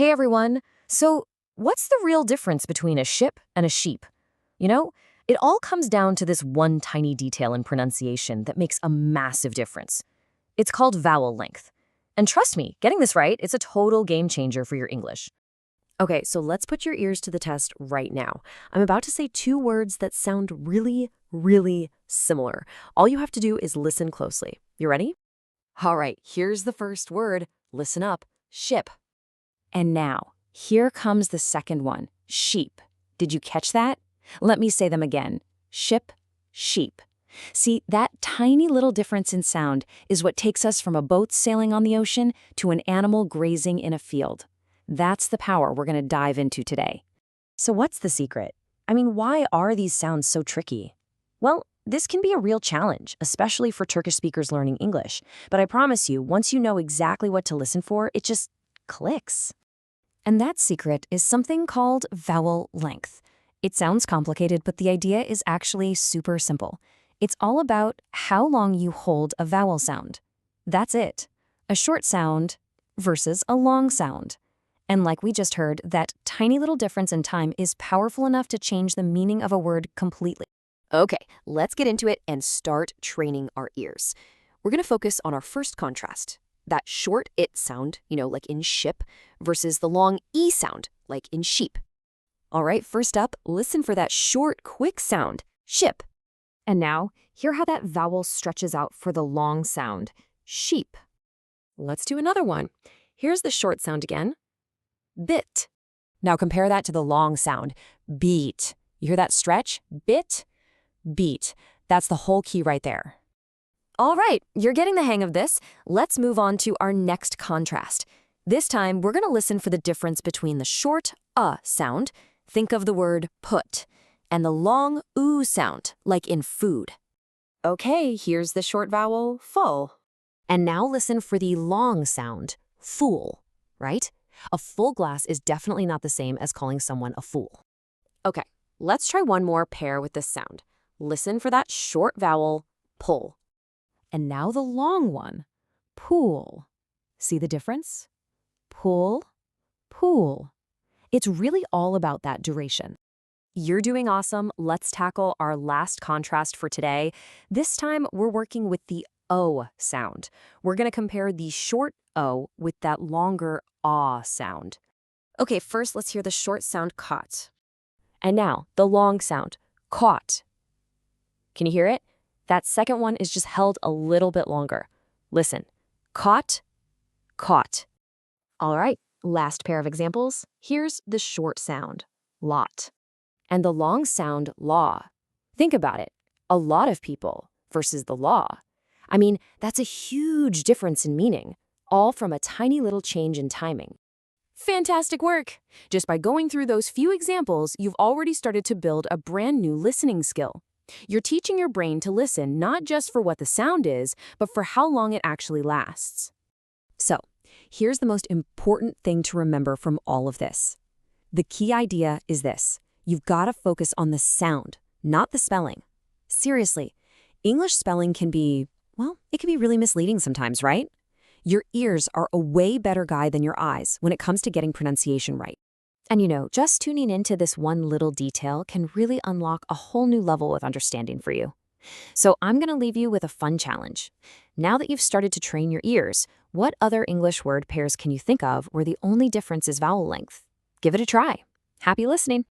Hey everyone! So, what's the real difference between a ship and a sheep? You know, it all comes down to this one tiny detail in pronunciation that makes a massive difference. It's called vowel length. And trust me, getting this right is a total game changer for your English. Okay, so let's put your ears to the test right now. I'm about to say two words that sound really, really similar. All you have to do is listen closely. You ready? All right, here's the first word. Listen up. Ship. And now, here comes the second one, sheep. Did you catch that? Let me say them again. Ship, sheep. See, that tiny little difference in sound is what takes us from a boat sailing on the ocean to an animal grazing in a field. That's the power we're going to dive into today. So what's the secret? I mean, why are these sounds so tricky? Well, this can be a real challenge, especially for Turkish speakers learning English. But I promise you, once you know exactly what to listen for, it just clicks. And that secret is something called vowel length. It sounds complicated, but the idea is actually super simple. It's all about how long you hold a vowel sound. That's it. A short sound versus a long sound. And like we just heard, that tiny little difference in time is powerful enough to change the meaning of a word completely. Okay, let's get into it and start training our ears. We're going to focus on our first contrast. That short it sound, like in ship, versus the long e sound, like in sheep. All right, first up, listen for that short, quick sound, ship. And now, hear how that vowel stretches out for the long sound, sheep. Let's do another one. Here's the short sound again, bit. Now compare that to the long sound, beat. You hear that stretch? Bit, beat. That's the whole key right there. All right, you're getting the hang of this. Let's move on to our next contrast. This time, we're going to listen for the difference between the short sound, think of the word put, and the long sound, like in food. Okay, here's the short vowel, full. And now listen for the long sound, fool, right? A full glass is definitely not the same as calling someone a fool. Okay, let's try one more pair with this sound. Listen for that short vowel, pull. And now the long one, pool. See the difference? Pull, pool. It's really all about that duration. You're doing awesome. Let's tackle our last contrast for today. This time, we're working with the O sound. We're going to compare the short O with that longer ah sound. Okay, first let's hear the short sound caught. And now, the long sound, caught. Can you hear it? That second one is just held a little bit longer. Listen, caught, caught. All right, last pair of examples. Here's the short sound, lot. And the long sound, law. Think about it, a lot of people versus the law. I mean, that's a huge difference in meaning, all from a tiny little change in timing. Fantastic work! Just by going through those few examples, you've already started to build a brand new listening skill. You're teaching your brain to listen not just for what the sound is, but for how long it actually lasts. So, here's the most important thing to remember from all of this. The key idea is this. You've got to focus on the sound, not the spelling. Seriously, English spelling can be, it can be really misleading sometimes, right? Your ears are a way better guide than your eyes when it comes to getting pronunciation right. And just tuning into this one little detail can really unlock a whole new level of understanding for you. So I'm going to leave you with a fun challenge. Now that you've started to train your ears, what other English word pairs can you think of where the only difference is vowel length? Give it a try. Happy listening!